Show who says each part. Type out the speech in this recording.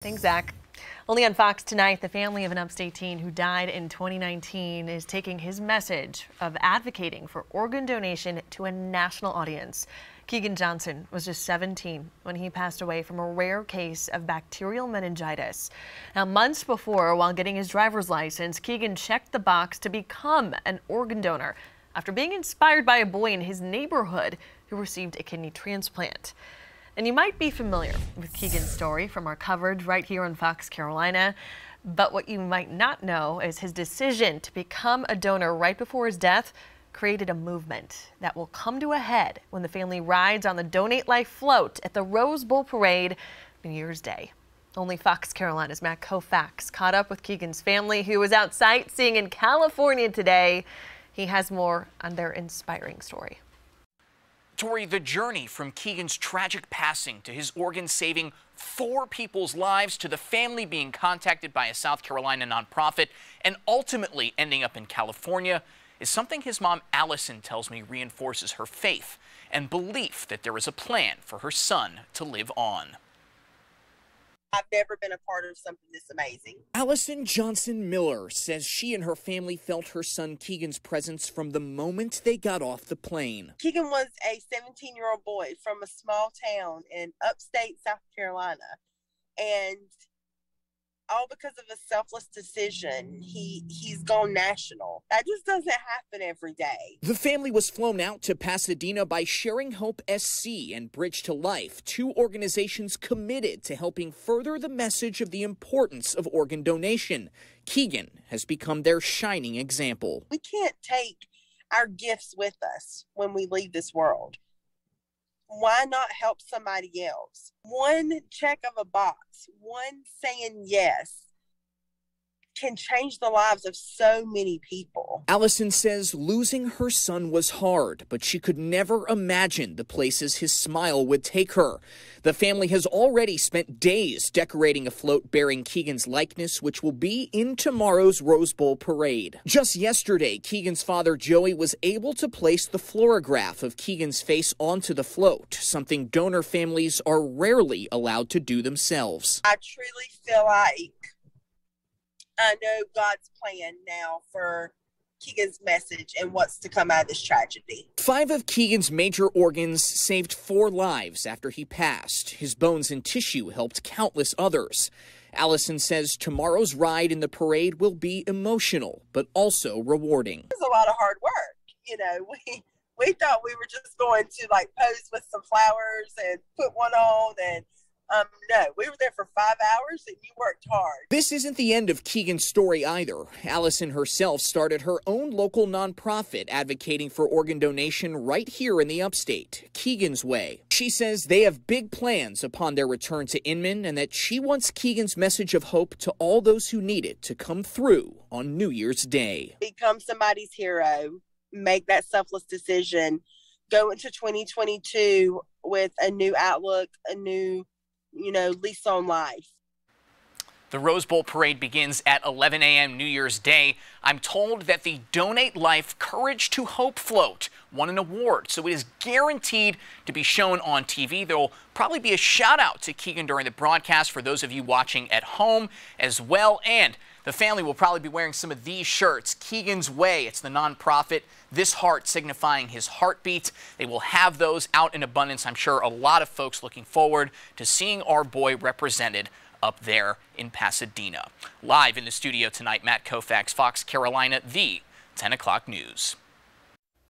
Speaker 1: Thanks, Zach. Only on Fox tonight, the family of an Upstate teen who died in 2019 is taking his message of advocating for organ donation to a national audience. Keegan Johnson was just 17 when he passed away from a rare case of bacterial meningitis. Now, months before, while getting his driver's license, Keegan checked the box to become an organ donor after being inspired by a boy in his neighborhood who received a kidney transplant. And you might be familiar with Keegan's story from our coverage right here on Fox Carolina, but what you might not know is his decision to become a donor right before his death created a movement that will come to a head when the family rides on the Donate Life float at the Rose Bowl Parade New Year's Day. Only Fox Carolina's Matt Kaufax caught up with Keegan's family, who was out sightseeing in California today. He has more on their inspiring story.
Speaker 2: Tori, the journey from Keegan's tragic passing to his organ saving 4 people's lives to the family being contacted by a South Carolina nonprofit and ultimately ending up in California is something his mom Allison tells me reinforces her faith and belief that there is a plan for her son to live on.
Speaker 3: I've never been a part of something this amazing.
Speaker 2: Allison Johnson Miller says she and her family felt her son Keegan's presence from the moment they got off the plane.
Speaker 3: Keegan was a 17-year-old boy from a small town in Upstate, South Carolina. And all because of a selfless decision, he's gone national. That just doesn't happen every day.
Speaker 2: The family was flown out to Pasadena by Sharing Hope SC and Bridge to Life, 2 organizations committed to helping further the message of the importance of organ donation. Keegan has become their shining example.
Speaker 3: We can't take our gifts with us when we leave this world. Why not help somebody else? One check of a box, one saying yes, can change the lives of so many people.
Speaker 2: Allison says losing her son was hard, but she could never imagine the places his smile would take her. The family has already spent days decorating a float bearing Keegan's likeness, which will be in tomorrow's Rose Bowl parade. Just yesterday, Keegan's father, Joey, was able to place the fluorograph of Keegan's face onto the float, something donor families are rarely allowed to do themselves.
Speaker 3: I truly feel like I know God's plan now for Keegan's message and what's to come out of this tragedy.
Speaker 2: 5 of Keegan's major organs saved 4 lives after he passed. His bones and tissue helped countless others. Allison says tomorrow's ride in the parade will be emotional, but also rewarding.
Speaker 3: It was a lot of hard work. You know, we thought we were just going to like pose with some flowers and put one on, and no, we were there for 5 hours and you worked hard.
Speaker 2: This isn't the end of Keegan's story either. Allison herself started her own local nonprofit advocating for organ donation right here in the Upstate, Keegan's Way. She says they have big plans upon their return to Inman and that she wants Keegan's message of hope to all those who need it to come through on New Year's Day.
Speaker 3: Become somebody's hero, make that selfless decision, go into 2022 with a new outlook, a new lease on life.
Speaker 2: The Rose Bowl parade begins at 11 a.m. New Year's Day. I'm told that the Donate Life Courage to Hope float won an award, so it is guaranteed to be shown on TV. There will probably be a shout out to Keegan during the broadcast for those of you watching at home as well. And the family will probably be wearing some of these shirts. Keegan's Way, it's the nonprofit. This heart signifying his heartbeat. They will have those out in abundance. I'm sure a lot of folks looking forward to seeing our boy represented up there in Pasadena. Live in the studio tonight, Matt Kaufax, Fox Carolina, the 10 o'clock news.